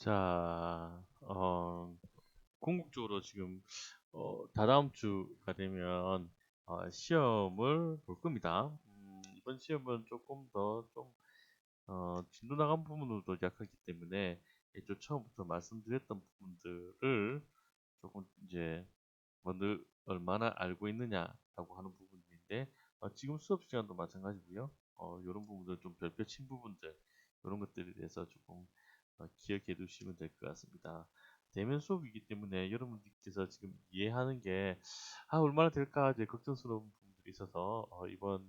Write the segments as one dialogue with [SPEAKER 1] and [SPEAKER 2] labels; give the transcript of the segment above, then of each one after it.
[SPEAKER 1] 자, 궁극적으로 지금 다다음 주가 되면 시험을 볼 겁니다. 이번 시험은 조금 더 좀 진도 나간 부분들도 약하기 때문에 애초 처음부터 말씀드렸던 부분들을 조금 이제 먼저 얼마나 알고 있느냐라고 하는 부분인데 지금 수업 시간도 마찬가지고요. 이런 부분들 좀 별표 친 부분들 이런 것들에 대해서 조금 기억해 두시면 될 것 같습니다. 대면 수업이기 때문에 여러분들께서 지금 이해하는 게 얼마나 될까 이제 걱정스러운 부분들이 있어서 이번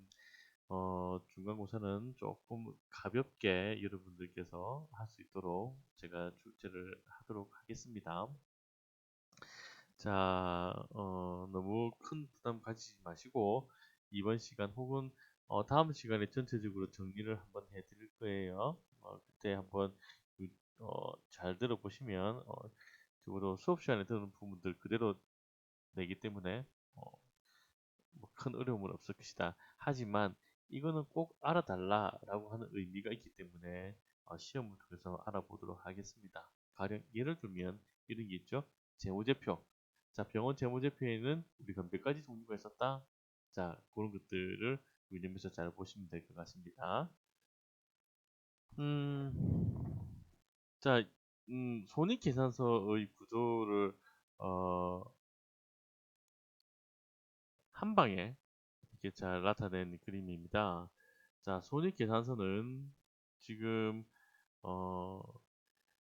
[SPEAKER 1] 중간고사는 조금 가볍게 여러분들께서 할 수 있도록 제가 출제를 하도록 하겠습니다. 자, 너무 큰 부담 가지지 마시고 이번 시간 혹은 다음 시간에 전체적으로 정리를 한번 해드릴 거예요. 그때 한번 잘 들어보시면 적어도 수업 시간에 들은 부분들 그대로 내기 때문에 뭐큰 어려움은 없을 것이다. 하지만 이거는 꼭 알아달라라고 하는 의미가 있기 때문에 시험을 통해서 알아보도록 하겠습니다. 가령 예를 들면 이런 게 있죠. 재무제표. 자, 병원 재무제표에는 우리가 몇 가지 종류가 있었다. 자, 그런 것들을 유념해서 잘 보시면 될 것 같습니다. 음, 자, 손익계산서의 구조를 어, 한 방에 이렇게 잘 나타낸 그림입니다. 자, 손익계산서는 지금 어,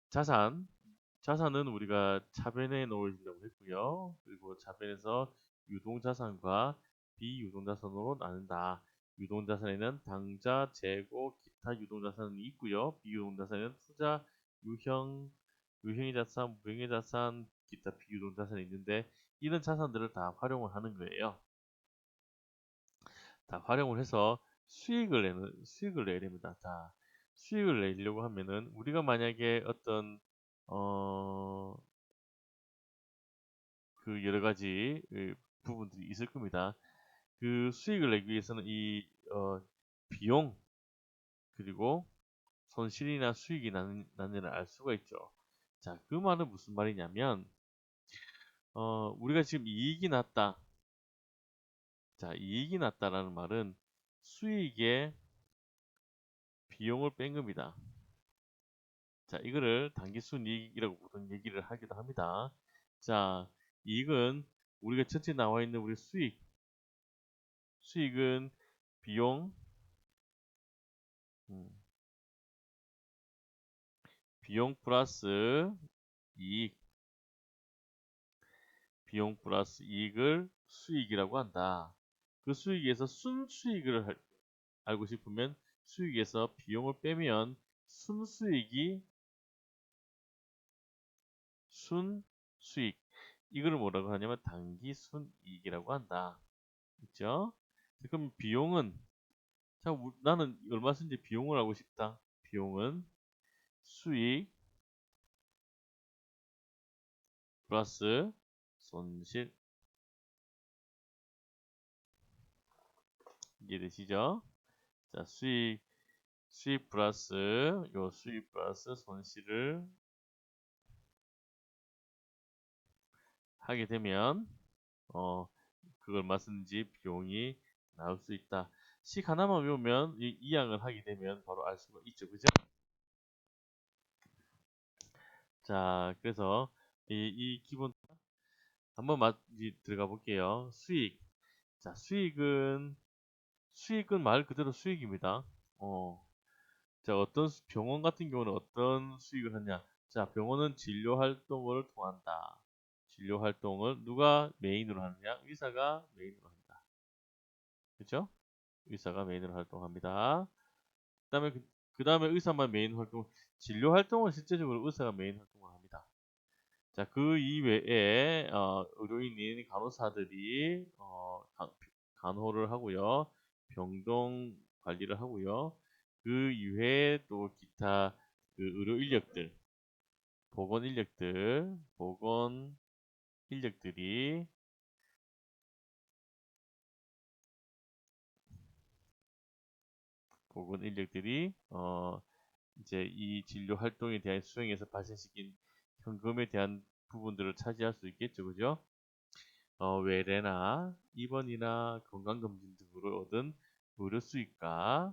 [SPEAKER 1] 자산, 자산은 우리가 차변에 넣으려고 했고요. 그리고 차변에서 유동자산과 비유동자산으로 나눈다. 유동자산에는 당좌, 재고, 기타 유동자산이 있고요. 비유동자산에는 투자, 유형, 유형의 자산, 무형의 자산, 기타 비유동자산이 있는데 이런 자산들을 다 활용을 하는 거예요. 다 활용을 해서 수익을 내야 됩니다. 자, 수익을 내려고 하면은 우리가 만약에 어떤 어, 그 여러 가지 부분들이 있을 겁니다. 그 수익을 내기 위해서는 이 비용 그리고 손실이나 수익이 나는지를 알 수가 있죠. 자, 그 말은 무슨 말이냐면 우리가 지금 이익이 났다. 자, 이익이 났다라는 말은 수익에 비용을 뺀 겁니다. 자, 이거를 당기순이익이라고 보통 얘기를 하기도 합니다. 자, 이익은 우리가 전체 나와 있는 우리 수익은 비용, 음, 비용 플러스 이익, 비용 플러스 이익을 수익이라고 한다. 그 수익에서 순수익을 알고 싶으면 수익에서 비용을 빼면 순수익이 순수익. 이걸 뭐라고 하냐면 당기순이익이라고 한다. 있죠? 그럼 비용은 자, 나는 얼마 쓴지 비용을 알고 싶다. 비용은 수익 플러스 손실. 이해되시죠? 자, 수익 플러스 요 수익 플러스 손실을 하게 되면 어 그걸 맞는지 비용이 나올 수 있다. 식 하나만 외우면 이 양을 하게 되면 바로 알 수가 있죠. 그죠? 자, 그래서 이 기본 한번 들어가 볼게요. 수익. 자, 수익은 말 그대로 수익입니다. 자, 병원 같은 경우는 어떤 수익을 하냐? 자, 병원은 진료 활동을 통한다. 진료 활동을 누가 메인으로 하느냐? 의사가 메인으로 한다. 그렇죠? 의사가 메인으로 활동합니다. 그다음에 그다음에 의사만 메인 활동, 진료 활동은 실제적으로 의사가 메인 활동을 합니다. 자, 그 이외에 의료인인 간호사들이 간호를 하고요. 병동 관리를 하고요. 그 이외에 또 기타 그 의료 인력들, 보건 인력들이 보건 인력들이 이제 이 진료 활동에 대한 수행에서 발생시킨 현금에 대한 부분들을 차지할 수 있겠죠, 그죠? 외래나 입원이나 건강검진 등으로 얻은 의료 수익과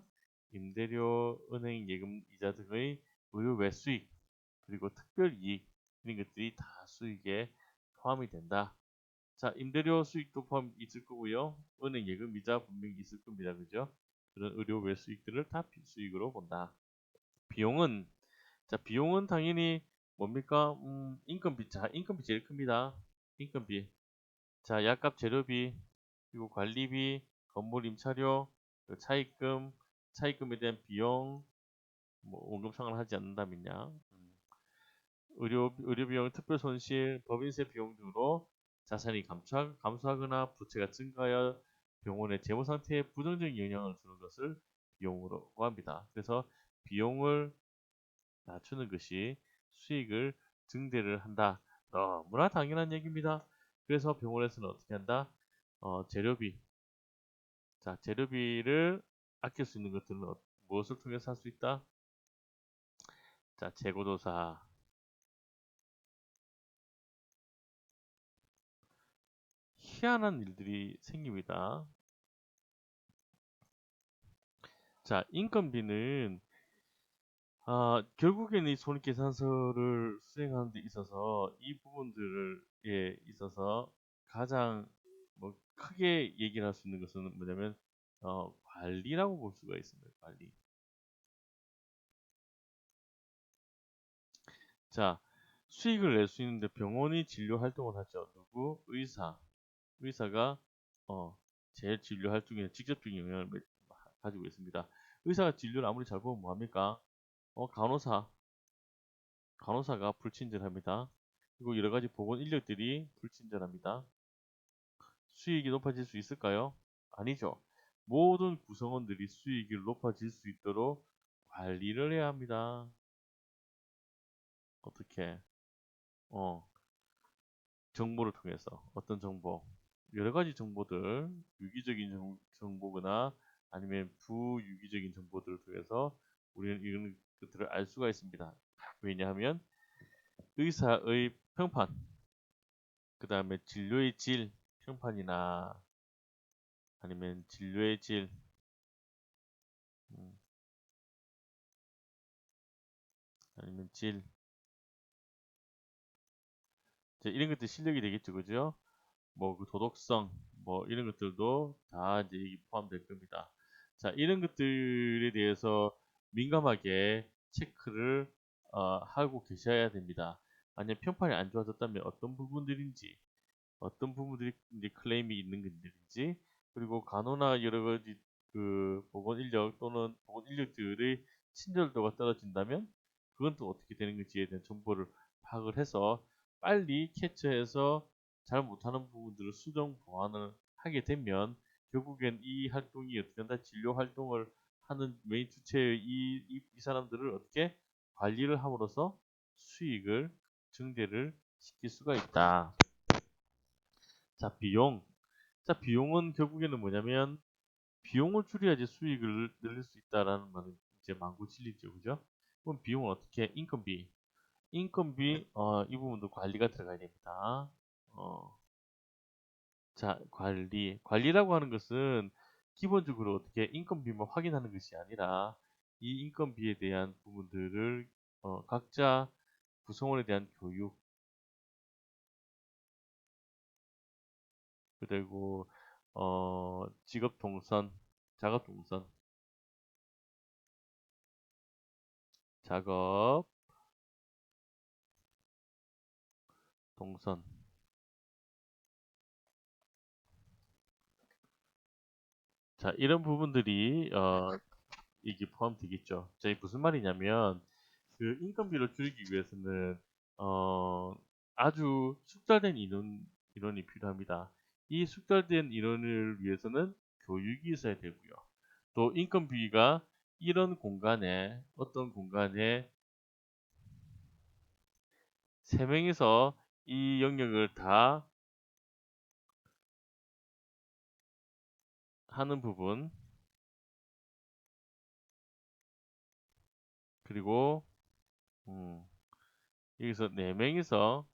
[SPEAKER 1] 임대료, 은행 예금, 이자 등의 의료 외수익, 그리고 특별이익 이런 것들이 다 수익에 포함이 된다. 자, 임대료 수익도 포함 있을 거고요. 은행 예금, 이자 분명히 있을 겁니다. 그죠? 그런 의료 외수익들을 다 수익으로 본다. 비용은 비용은 당연히 뭡니까? 인건비. 자, 인건비 제일 큽니다. 인건비. 자, 약값, 재료비, 그리고 관리비, 건물 임차료, 차입금, 차입금에 대한 비용, 뭐 원금 상환하지 않는다면야, 의료 비용, 특별 손실, 법인세 비용 등으로 자산이 감소하거나 부채가 증가하여 병원의 재무 상태에 부정적인 영향을 주는 것을 비용으로 합니다. 그래서 비용을 낮추는 것이 수익을 증대를 한다. 너무나 당연한 얘기입니다. 그래서 병원에서는 어떻게 한다? 재료비. 자, 재료비를 아낄 수 있는 것들은 무엇을 통해서 할 수 있다? 자, 재고조사. 희한한 일들이 생깁니다. 자, 인건비는 결국에는 이 손익계산서를 수행하는 데 있어서 이 부분들에 있어서 가장 뭐 크게 얘기를 할 수 있는 것은 뭐냐면 관리라고 볼 수가 있습니다. 관리. 자, 수익을 낼 수 있는데 병원이 진료 활동을 하죠. 누구? 의사. 의사가 제일 진료 활동에 직접적인 영향을 가지고 있습니다. 의사가 진료를 아무리 잘 보면 뭐합니까? 간호사가 불친절합니다. 그리고 여러 가지 보건 인력들이 불친절합니다. 수익이 높아질 수 있을까요? 아니죠. 모든 구성원들이 수익이 높아질 수 있도록 관리를 해야 합니다. 어떻게? 어, 정보를 통해서 어떤 정보? 여러 가지 정보들, 유기적인 정보거나 아니면 부유기적인 정보들을 통해서 우리는 이런 것들을 알 수가 있습니다. 왜냐하면 의사의 평판, 그 다음에 진료의 질, 평판이나 아니면 진료의 질, 음, 아니면 질, 이제 이런 것들 실력이 되겠죠, 그죠? 뭐 그 도덕성, 뭐 이런 것들도 다 이제 여기 포함될 겁니다. 자, 이런 것들에 대해서 민감하게 체크를 하고 계셔야 됩니다. 만약 평판이 안 좋아졌다면 어떤 부분들이 이제 클레임이 있는 건지, 그리고 간호나 여러 가지 그 보건 인력 또는 보건 인력들의 친절도가 떨어진다면 그건 또 어떻게 되는 건지에 대한 정보를 파악을 해서 빨리 캐치해서 잘 못하는 부분들을 수정 보완을 하게 되면 결국엔 이 활동이 어떻게 된다? 진료 활동을 하는 메인 주체의 이 사람들을 어떻게 관리를 함으로써 수익을 증대를 시킬 수가 있다. 자, 비용. 자, 비용은 결국에는 뭐냐면 비용을 줄여야지 수익을 늘릴 수 있다라는 말은 이제 망구진리죠, 그죠? 그럼 비용은 어떻게? 인건비. 이 부분도 관리가 들어가야 됩니다. 자, 관리라고 하는 것은 기본적으로 어떻게 인건비만 확인하는 것이 아니라 이 인건비에 대한 부분들을 각자 구성원에 대한 교육, 그리고 직업 동선, 작업 동선, 작업 동선. 자, 이런 부분들이 이게 포함되겠죠. 자, 이게 무슨 말이냐면 그 인건비를 줄이기 위해서는 어, 아주 숙달된 인원이 필요합니다. 이 숙달된 인원을 위해서는 교육이 있어야 되고요. 또 인건비가 이런 공간에 어떤 공간에 세 명이서 이 영역을 다 하는 부분, 그리고 여기서 4명이서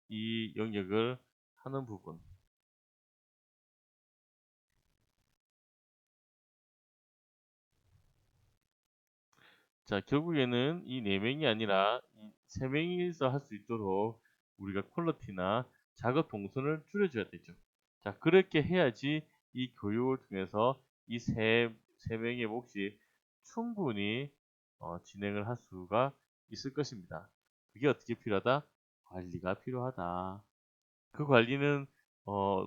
[SPEAKER 1] 이 영역을 하는 부분. 자, 결국에는 이 4명이 아니라 이 3명이서 할 수 있도록 우리가 퀄리티나 작업 동선을 줄여줘야 되죠. 자, 그렇게 해야지 이 교육을 통해서 이 세 명의 몫이 충분히 진행을 할 수가 있을 것입니다. 그게 어떻게 필요하다? 관리가 필요하다. 그 관리는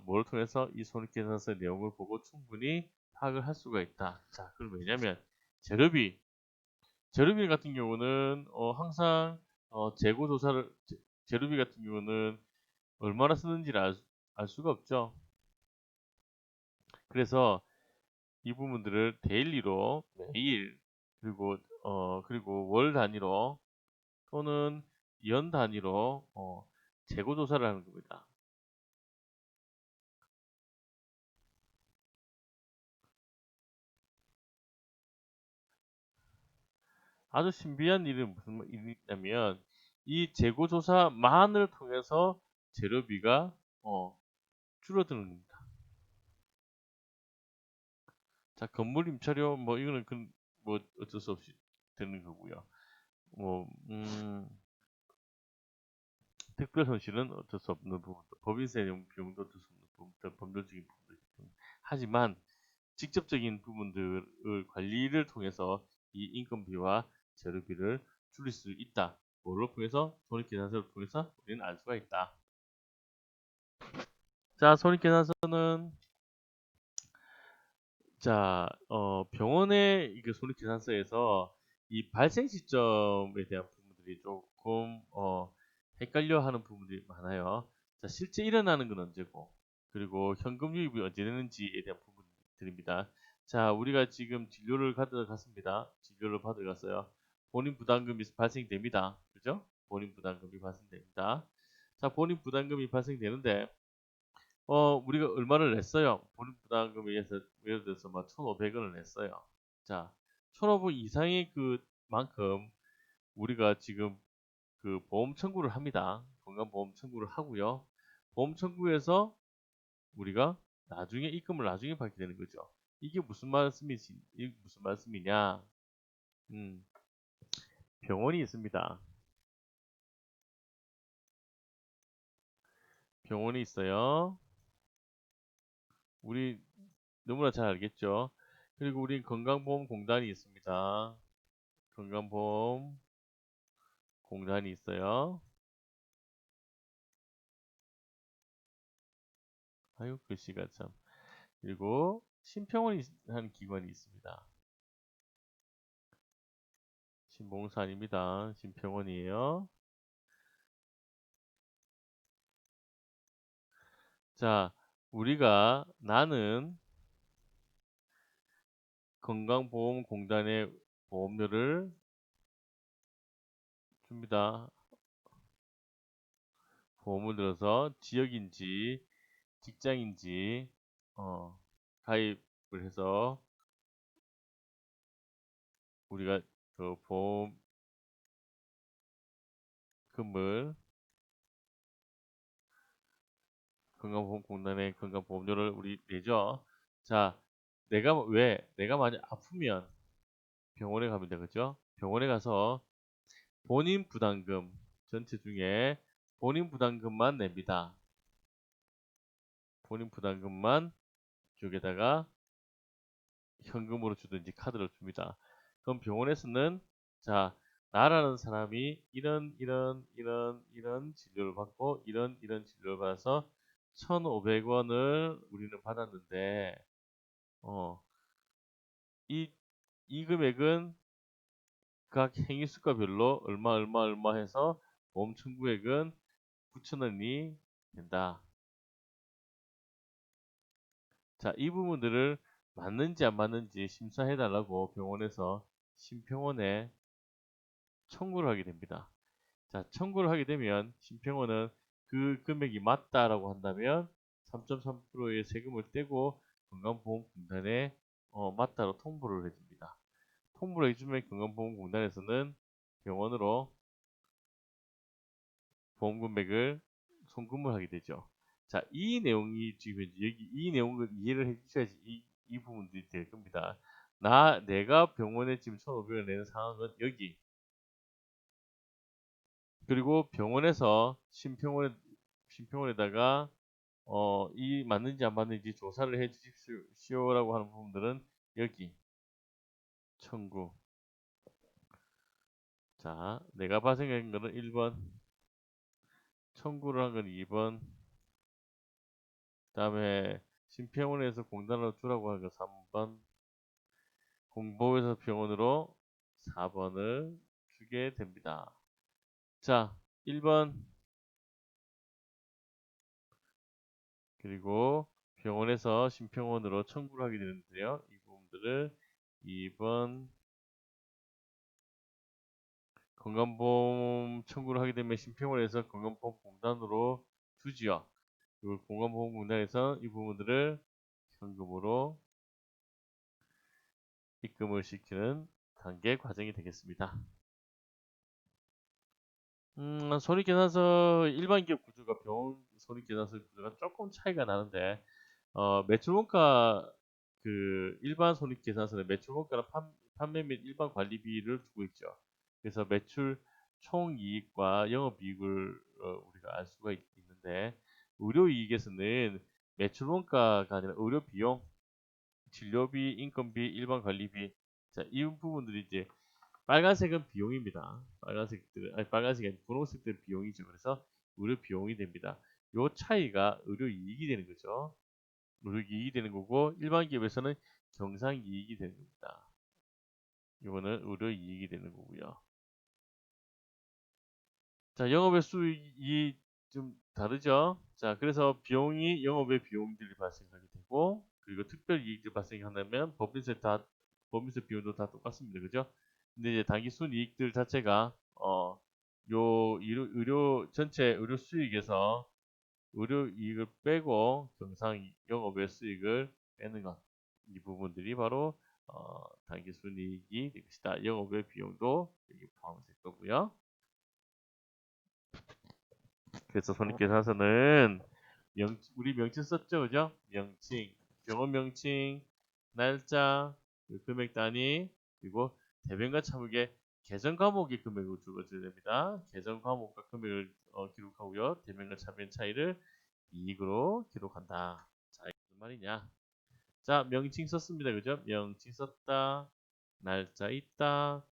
[SPEAKER 1] 뭘 통해서 이 손익계산서의 내용을 보고 충분히 파악을 할 수가 있다. 자, 그럼 왜냐면 재료비 같은 경우는 항상 재고 조사를 재료비 같은 경우는 얼마나 쓰는지를 알 수가 없죠. 그래서 이 부분들을 데일리로 매일 그리고 월 단위로 또는 연 단위로 재고 조사를 하는 겁니다. 아주 신비한 일은 무슨 일이냐면 이 재고 조사만을 통해서 재료비가 줄어드는 겁니다. 자, 건물 임차료 뭐 이거는 뭐 어쩔 수 없이 되는 거고요. 뭐 특별 손실은 어쩔 수 없는 부분, 법인세 비용도 어쩔 수 없는 부분, 법률적인 부분이기 때문에. 하지만 직접적인 부분들을 관리를 통해서 이 인건비와 재료비를 줄일 수 있다. 뭐를 통해서? 손익계산서를 통해서 우리는 알 수가 있다. 자, 손익계산서는 자, 병원의 이게 손익계산서에서 이 발생 시점에 대한 부분들이 조금 헷갈려 하는 부분들이 많아요. 자, 실제 일어나는 건 언제고, 그리고 현금 유입이 언제 되는지에 대한 부분들입니다. 자, 우리가 지금 진료를 가져갔습니다. 진료를 받아갔어요. 본인 부담금이 발생됩니다. 그죠? 본인 부담금이 발생됩니다. 자, 본인 부담금이 발생되는데, 우리가 얼마를 냈어요? 본인 부담금에 의해서 예를 들어서 막 1,500원을 냈어요. 자, 1,500원 이상의 그만큼 우리가 지금 그 보험 청구를 합니다. 건강보험 청구를 하고요. 보험 청구에서 우리가 나중에 입금을 나중에 받게 되는 거죠. 이게 무슨 말씀이냐? 음, 병원이 있습니다. 병원이 있어요. 우리 너무나 잘 알겠죠? 그리고 우리 건강보험공단이 있습니다. 건강보험 공단이 있어요. 아유, 글씨가 참. 그리고 심평원이 하는 기관이 있습니다. 신봉사 아닙니다. 심평원이에요. 자, 나는 건강보험공단에 보험료를 줍니다. 보험을 들어서 지역인지 직장인지 가입을 해서 우리가 그 보험금을 건강보험공단에 건강보험료를 우리 내죠. 자, 내가 만약 아프면 병원에 가면 되겠죠? 병원에 가서 본인 부담금 전체 중에 본인 부담금만 냅니다. 본인 부담금만 쪽에다가 현금으로 주든지 카드로 줍니다. 그럼 병원에서는 자, 나라는 사람이 이런 진료를 받고 이런 진료를 받아서 1,500원을 우리는 받았는데 어, 이, 이 금액은 각 행위수가별로 얼마 해서 보험 청구액은 9,000원이 된다. 자, 이 부분들을 맞는지 안 맞는지 심사해달라고 병원에서 심평원에 청구를 하게 됩니다. 자, 청구를 하게 되면 심평원은 그 금액이 맞다라고 한다면 3.3%의 세금을 떼고 건강보험공단에 맞다로 통보를 해줍니다. 통보를 해주면 건강보험공단에서는 병원으로 보험금액을 송금을 하게 되죠. 자, 이 내용이 지금 여기 이 내용을 이해를 해주셔야지 이 부분들이 될 겁니다. 내가 병원에 지금 1,500원 내는 상황은 여기. 그리고 병원에서 심평원에다가 이 맞는지 안 맞는지 조사를 해 주십시오라고 하는 부분들은 여기 청구. 자, 내가 발생한 거는 1번, 청구를 한 건 2번, 그다음에 심평원에서 공단으로 주라고 한 거 3번, 공보에서 병원으로 4번을 주게 됩니다. 자, 1번 그리고 병원에서 심평원으로 청구를 하게 되는데요. 이 부분들을 2번 건강보험 청구를 하게 되면 심평원에서 건강보험 공단으로 주지요. 그리고 건강보험 공단에서 이 부분들을 현금으로 입금을 시키는 단계 과정이 되겠습니다. 손익계산서 일반 기업 구조가 병원 손익계산서 구조가 조금 차이가 나는데 매출원가 그 일반 손익계산서는 매출원가는 판매 및 일반 관리비를 두고 있죠. 그래서 매출 총이익과 영업이익을 우리가 알 수가 있는데 의료이익에서는 매출원가가 아니라 의료비용, 진료비, 인건비, 일반 관리비 자, 이 부분들이 이제 빨간색은 비용입니다. 빨간색이 아니라 분홍색들은 비용이죠. 그래서 의료 비용이 됩니다. 요 차이가 의료 이익이 되는 거죠. 의료 이익이 되는 거고 일반 기업에서는 경상 이익이 되는 겁니다. 이거는 의료 이익이 되는 거고요. 자, 영업의 수익이 좀 다르죠. 자, 그래서 비용이 영업의 비용들이 발생하게 되고 그리고 특별 이익이 발생한다면 법인세 비용도 다 똑같습니다. 그죠? 근데 이제 단기 순이익들 자체가 요 전체 의료 수익에서 의료 이익을 빼고 경상 영업의 수익을 빼는 것. 이 부분들이 바로 단기 순이익이 될 것이다. 영업의 비용도 여기 포함될 거고요. 그래서 손익계산서는 우리 명칭 썼죠, 그죠? 명칭, 병원 명칭, 날짜, 금액 단위, 그리고 대변과 차목의 계정 과목의 금액을 적어줘야 됩니다. 계정 과목과 금액을 기록하고요. 대변과 차변 차이를 이익으로 기록한다. 자, 이게 무슨 말이냐? 자, 명칭 썼습니다, 그죠? 명칭 썼다, 날짜 있다,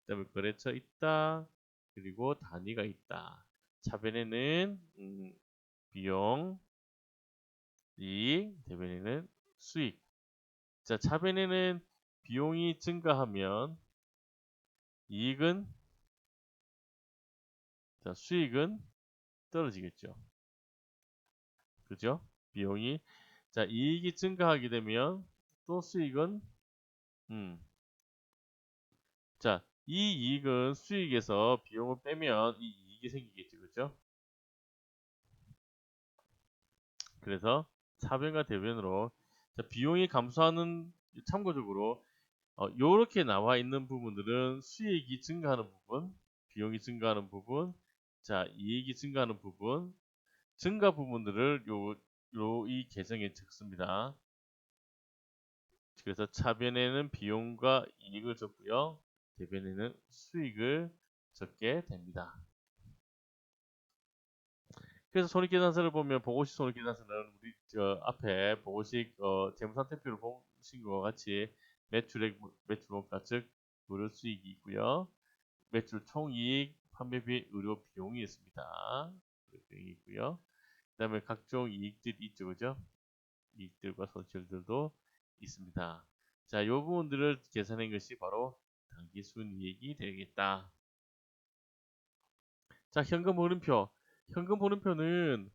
[SPEAKER 1] 그다음에 거래처 있다, 그리고 단위가 있다. 차변에는 비용, 이익, 대변에는 수익. 자, 차변에는 비용이 증가하면 이익은 자, 수익은 떨어지겠죠. 그죠? 비용이 자, 이익이 증가하게 되면 또 수익은 자, 이 이익은 수익에서 비용을 빼면 이 이익이 생기겠죠. 그죠? 그래서 차변과 대변으로 자, 비용이 감소하는 참고적으로 요렇게 나와 있는 부분들은 수익이 증가하는 부분, 비용이 증가하는 부분, 자, 이익이 증가하는 부분, 증가 부분들을 이 계정에 적습니다. 그래서 차변에는 비용과 이익을 적고요. 대변에는 수익을 적게 됩니다. 그래서 손익계산서를 보면 보고식 손익계산서는 우리 앞에 보고식 재무상태표를 보신 것과 같이 매출액, 매출원가 즉 의료 수익이 있고요. 매출 총이익, 판매비, 의료 비용이 있습니다. 비용이 있고요. 그다음에 각종 이익들이 있죠, 그죠? 이익들과 손실들도 있습니다. 자, 이 부분들을 계산한 것이 바로 당기순이익이 되겠다. 자, 현금 흐름표. 현금 흐름표는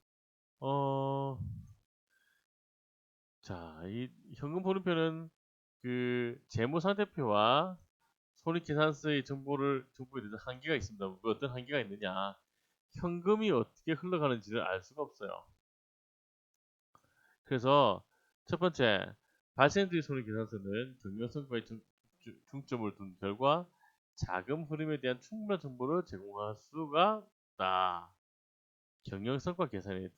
[SPEAKER 1] 자, 이 현금 흐름표는 그 재무상태표와 손익계산서의 정보에 대해서 한계가 있습니다. 그 어떤 한계가 있느냐? 현금이 어떻게 흘러가는지를 알 수가 없어요. 그래서 첫 번째, 발생된 손익계산서는 경영성과에 중점을 둔 결과 자금 흐름에 대한 충분한 정보를 제공할 수가 없다. 경영성과 계산에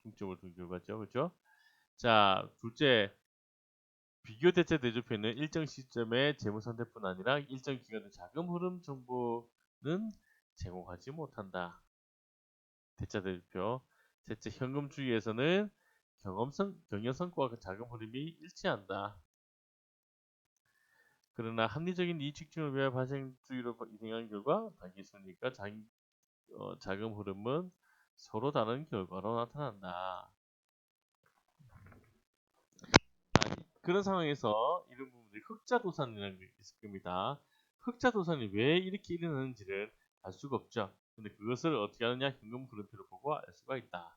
[SPEAKER 1] 중점을 둔 결과죠. 그렇죠? 자, 둘째, 비교 대체 대조표는 일정 시점의 재무 상태뿐 아니라 일정 기간의 자금 흐름 정보는 제공하지 못한다. 대차 대조표. 셋째, 현금주의에서는 경영성과 자금 흐름이 일치한다. 그러나 합리적인 이익 측정을 위해 발생주의로 이행한 결과 단기 순이익과 자금 흐름은 서로 다른 결과로 나타난다. 그런 상황에서 이런 부분들이 흑자도산이라는 게 있을 겁니다. 흑자도산이 왜 이렇게 일어나는지를 알 수가 없죠. 근데 그것을 어떻게 하느냐? 현금 흐름표를 보고 알 수가 있다.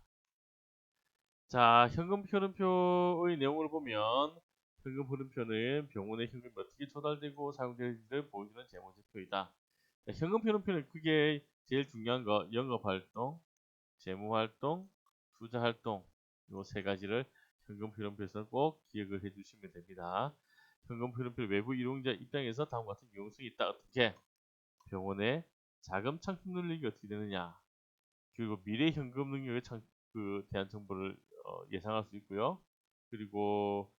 [SPEAKER 1] 자, 현금 흐름표의 내용을 보면 현금 흐름표는 병원의 현금이 어떻게 조달되고 사용되는지를 보여주는 재무제표이다. 자, 현금 흐름표는 크게 제일 중요한 거 영업활동, 재무활동, 투자활동 이 세 가지를 현금 흐름표에서 꼭 기억을 해주시면 됩니다. 현금 흐름표 외부 이용자 입장에서 다음과 같은 유용성이 있다. 어떻게? 병원의 자금 창출 능력이 어떻게 되느냐? 그리고 미래 현금 능력에 대한 정보를 예상할 수 있고요. 그리고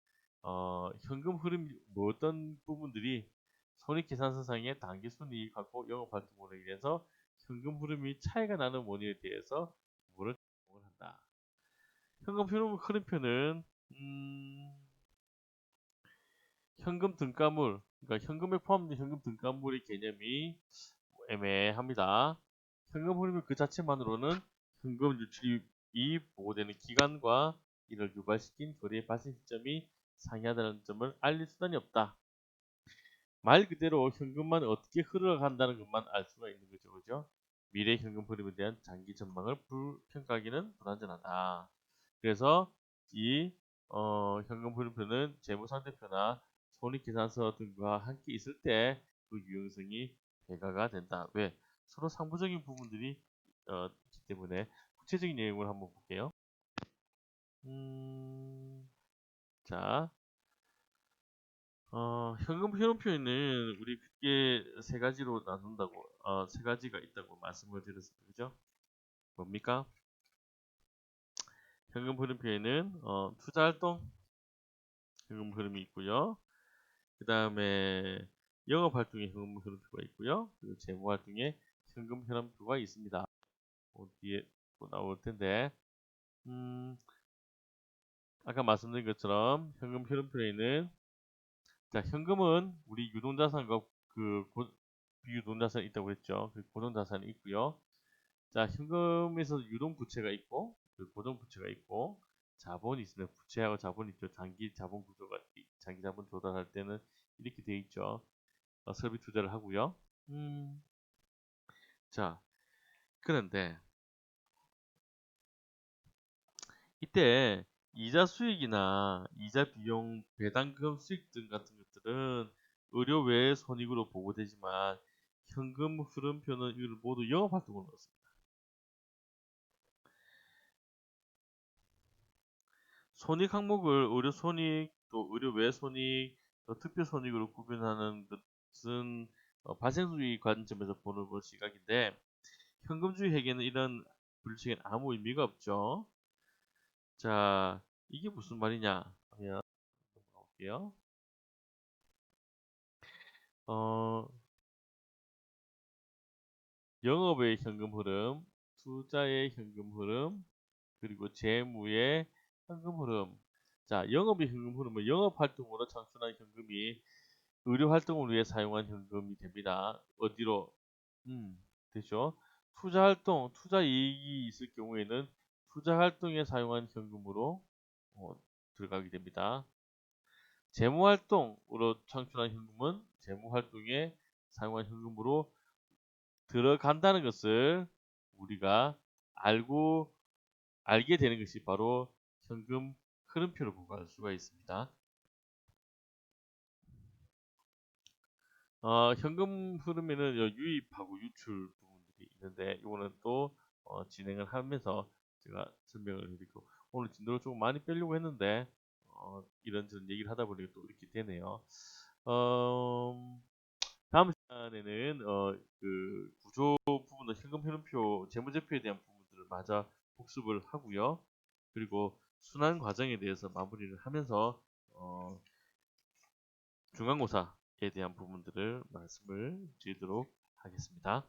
[SPEAKER 1] 현금 흐름 어떤 부분들이 손익계산서상의 단기 순이익하고 영업활동으로 인해서 현금 흐름이 차이가 나는 원인에 대해서 정보를 제공을 한다. 현금 흐름표는 현금 등가물, 그러니까 현금에 포함된 현금 등가물의 개념이 애매합니다. 현금 흐름이 그 자체만으로는 현금 유출이 보고되는 기간과 이를 유발시킨 거래의 발생 시점이 상이하다는 점을 알릴 수단이 없다. 말 그대로 현금만 어떻게 흘러간다는 것만 알 수가 있는 거죠. 그죠? 미래 현금 흐름에 대한 장기 전망을 불평가하기는 불안전하다. 그래서 이 현금 흐름표는 재무상태표나 손익계산서 등과 함께 있을 때 그 유용성이 배가가 된다. 왜? 서로 상부적인 부분들이 있기 때문에 구체적인 내용을 한번 볼게요. 자, 현금 흐름표에는 우리 크게 세 가지로 나눈다고, 세 가지가 있다고 말씀을 드렸습니다. 그죠? 뭡니까? 현금 흐름표에는 투자활동 현금 흐름이 있고요. 그 다음에 영업활동의 현금 흐름표가 있고요. 그리고 재무활동의 현금 흐름표가 있습니다. 뒤에 또 나올 텐데, 아까 말씀드린 것처럼 현금 흐름표에는 자, 현금은 우리 유동자산과 비유동자산이 있다고 했죠. 그 고정자산이 있고요. 자, 현금에서 유동부채가 있고 고정부채가 있고 자본이 있습니다. 부채하고 자본이 있죠. 장기 자본 구조가 장기 자본 조달할 때는 이렇게 돼 있죠. 설비 투자를 하고요. 자, 그런데 이때 이자 수익이나 이자 비용, 배당금 수익 등 같은 것들은 의료 외의 손익으로 보고되지만 현금 흐름표는 이걸 모두 영업활동으로 넣습니다. 손익 항목을 의료 손익, 또 의료 외 손익, 또 특별 손익으로 구분하는 것은 발생수익 관점에서 보는 시각인데 현금주의에게는 이런 분류책에는 아무 의미가 없죠. 자, 이게 무슨 말이냐 하면 볼게요. 어, 영업의 현금 흐름, 투자의 현금 흐름, 그리고 재무의 현금 흐름. 자, 영업의 현금 흐름은 영업 활동으로 창출한 현금이 의료 활동을 위해 사용한 현금이 됩니다. 어디로? 되죠. 투자 활동, 투자 이익이 있을 경우에는 투자 활동에 사용한 현금으로 들어가게 됩니다. 재무 활동으로 창출한 현금은 재무 활동에 사용한 현금으로 들어간다는 것을 우리가 알게 되는 것이 바로 현금 흐름표를 보고 알 수가 있습니다. 현금 흐름에는 유입하고 유출 부분들이 있는데 이거는 또 진행을 하면서 제가 설명을 해드리고 오늘 진도를 조금 많이 빼려고 했는데 이런저런 얘기를 하다 보니까 또 이렇게 되네요. 다음 시간 시간에는 그 구조 부분도 현금 흐름표, 재무제표에 대한 부분들을 마저 복습을 하고요. 그리고 순환 과정에 대해서 마무리를 하면서 중간고사에 대한 부분들을 말씀을 드리도록 하겠습니다.